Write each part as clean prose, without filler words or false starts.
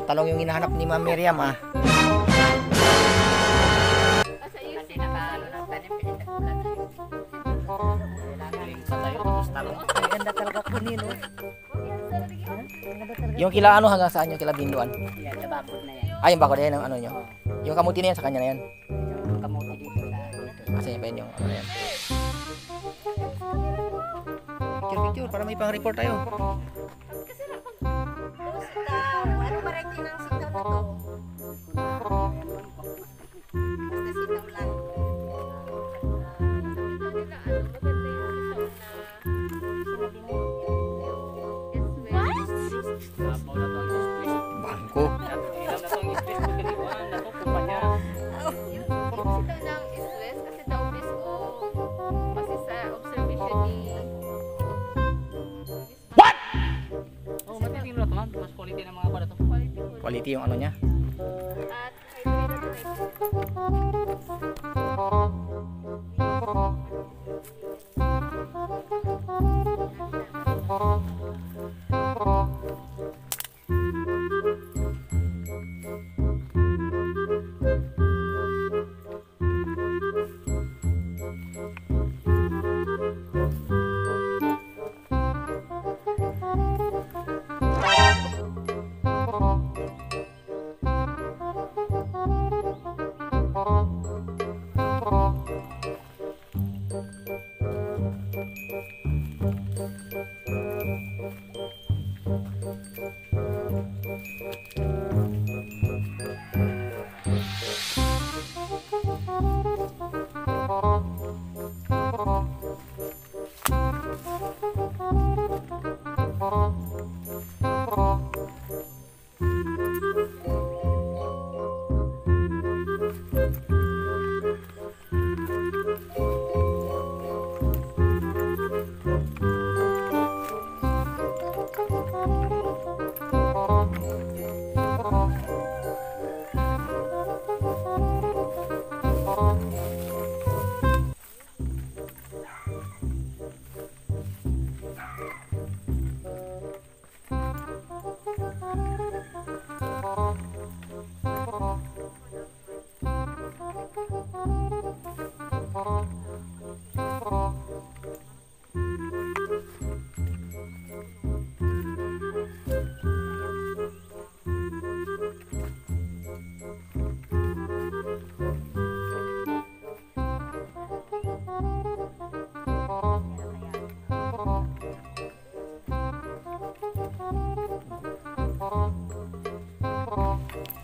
talong yung hinahanap ni Ma'am Miriam ah. Kasi yung sinakalo ng tanim, pinitagulan na yun. Kailangan sa tayo, tapos talong. Ang ganda talaga po nino. Yung kila ano hanggang saan yung kila Binduan? Yan, sa bakod na yan. Ay, yung bako na yan, ang ano nyo. Yung kamuti na yan, sa kanya na yan. Yung kamuti dito sa dito. Kasi yun pa yun yung ano na yan. Picture, para may pang-report tayo. Kasi na pag sitaw, ano variety ng sitaw na to? Basta sitaw lang. Bangko. Quality yung ano niya.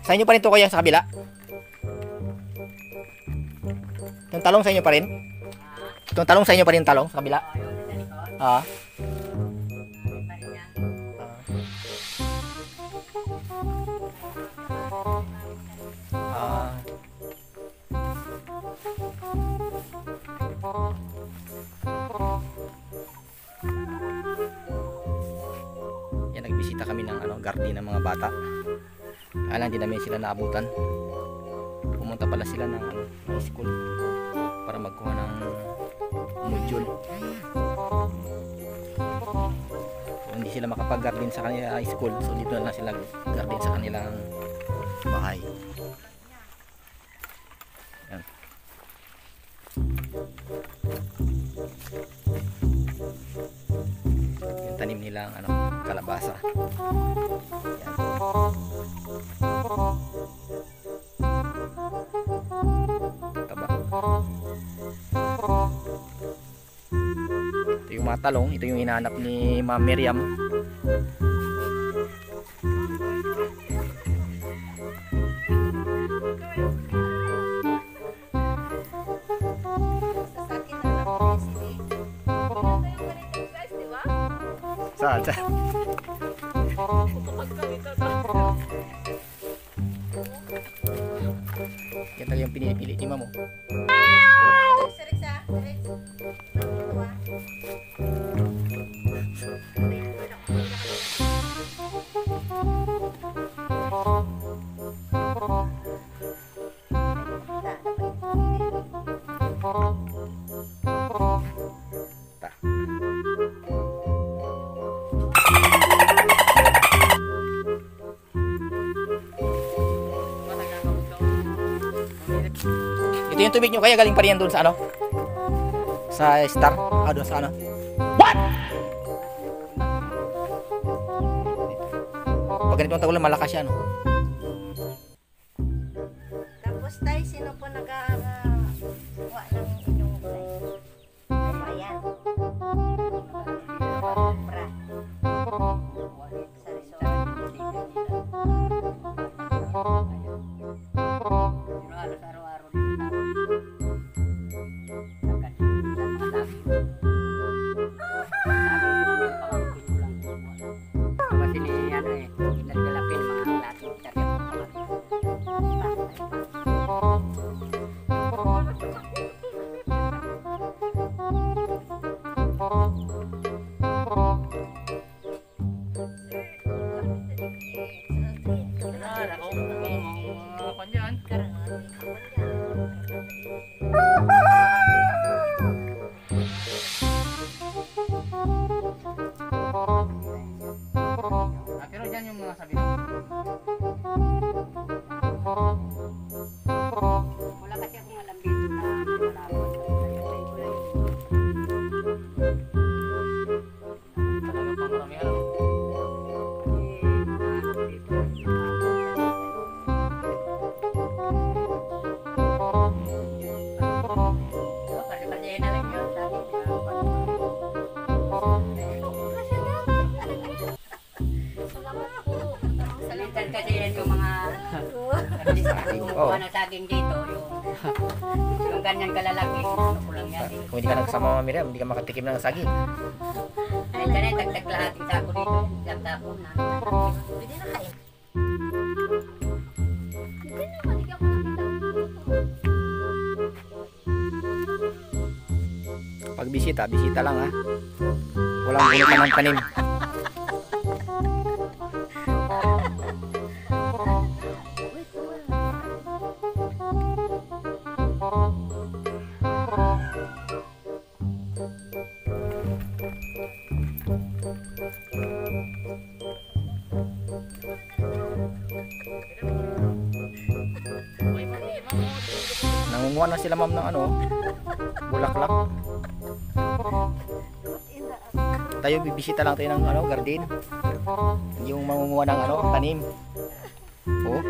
Sa inyo pa rin to kuya sa kabila? Yung talong sa inyo pa rin? Yung talong sa inyo pa rin talong sa kabila? Ah. Ah. Yan, nagbisita kami ng garden ng mga bata. Alam, hindi namin sila naabutan. Pumunta pala sila ng school para magkuha ng module. So, hindi sila makapag-garden sa kanila school, so dito na lang sila garden sa kanilang bahay. Yan. Yung tanim nilang kalabasa. Yan. Taba. Ito yung mga talong, ito yung hinahanap ni Ma'am Miriam. Saan? Yan talaga yung pinipili ni Mamo. yung tubig nyo kaya galing pa rin yan doon sa ano? Sa star? Doon sa ano? What? Pag ganito ang tagulan, malakas yan. Tapos tayo, sino po nag-awa ng inyong tayo? Ayan. Bra. Sa resort. Pero halos araw-araw din tapos. Sagad. Mga sabi. Kasi ni ano eh, naglalapin mga lahat. Pero dyan yung mga sabi ko. Wala kasi akong alam dito na malapot. Talaga pang maramihan. Kasi na lang yun. Salitan kasi yan yung mga kumukuha ng saging dito. Yung ganyan kalalaki. Ano ko lang yan. Kung hindi ka nagsama mga Miriam, hindi ka makatikim ng saging. Ay, dyan ay tagtag lahat yung sako dito. Isang sako na. Pwede na kain. Pag bisita, bisita lang ha. Walang bunutan ng tanim. Nangunguha na sila ma'am ng ano, bulaklak. Tayo bibisita lang tayo ng ano, garden. Yung mangunguha ng ano, tanim. Oh.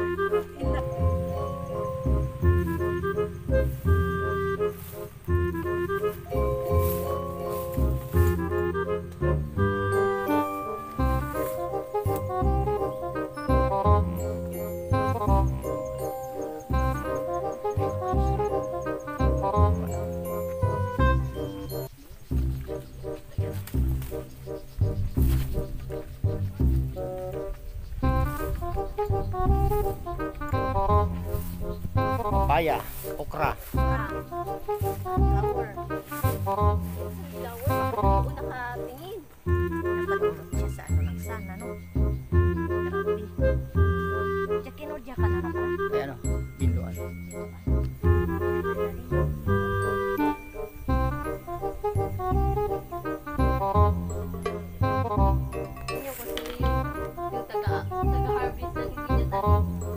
Papaya, okra. Flower. Flower. Ako nakatingin. Napatulog siya sa ano ng sana, no? Grabe. Diyan kinudya ka na naman. Ay ano, binduan.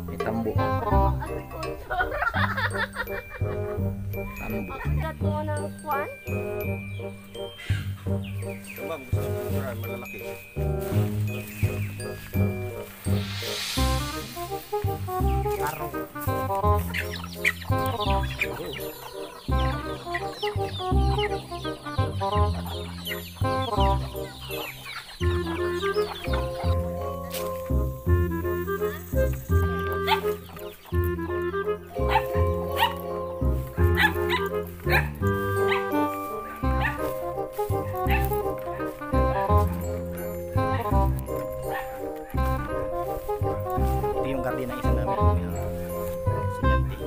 May tambo. Tambo. Pagkat mo ng kwan? Ma'am, gusto ko ng malalaki. Taro. Ito yung garden na isa namin. Estudyante.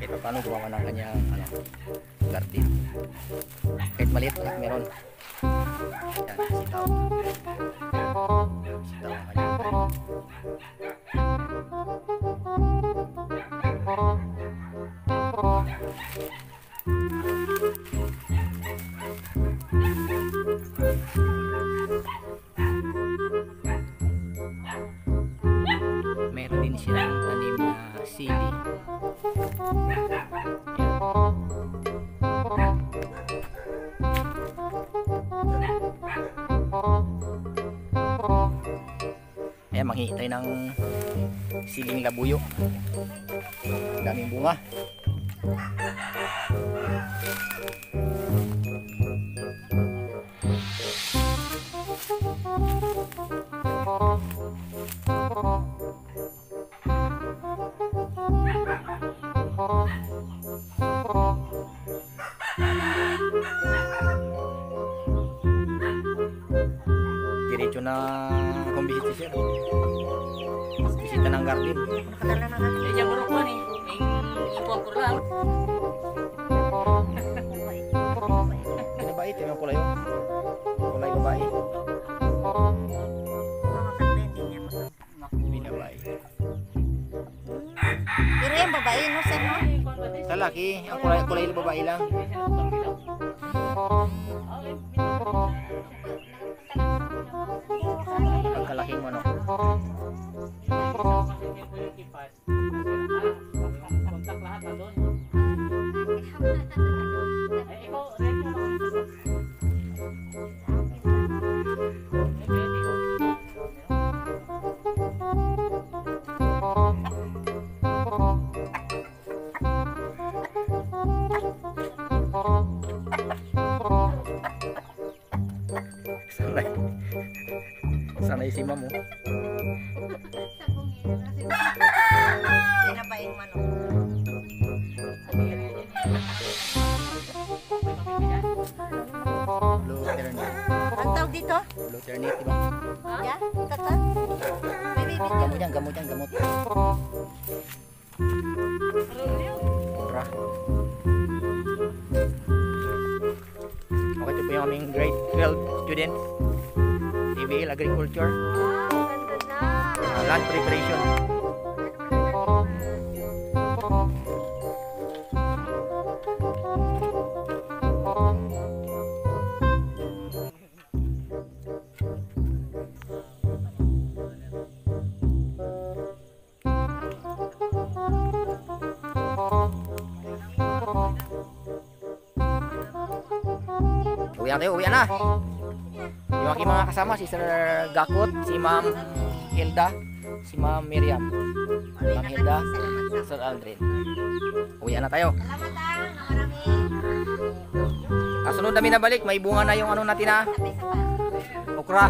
Kahit pa paano gumawa ng kanyang ano, garden. Kahit maliit lang meron. Yan, sitaw. Sitaw ang kanyang garden. Meron din silang tanim na sili. Ayan, manghihintay ng siling labuyo. Daming bunga. Diretso na akong bisita siya. Bisita ng garden. Nakadala na natin. Diyan ko ko ni. Ipon ko lang. Babae, tingnan kulay yun. Kulay babae. Mga kanta hindi niya Binabae. Pero yung babae, no, sir, no? Sa laki, ang kulay babae lang. Pagkalaki mo, no? Kontak lahat na doon. Ikaw, ready mo. Sanay. Sanay si mamo. Tinabaing manok. Blue ternate. Ang tawag dito? Blue ternate, diba? Ya? Tata? Baby, Gamot yan, gamot yan, gamot. Cobra. Okay, ito po yung aming grade 12 students. TVL Agriculture. Land preparation. Uwi na tayo, uwi na. Yung aking mga kasama, si Sir Gakot, si Ma'am Hilda, si Ma'am Miriam, Ma'am Hilda, Sir Aldrin. Uwi na tayo. salamat na marami. Kasunod namin na balik, may bunga na yung ano natin na Sabay sa pa. okra.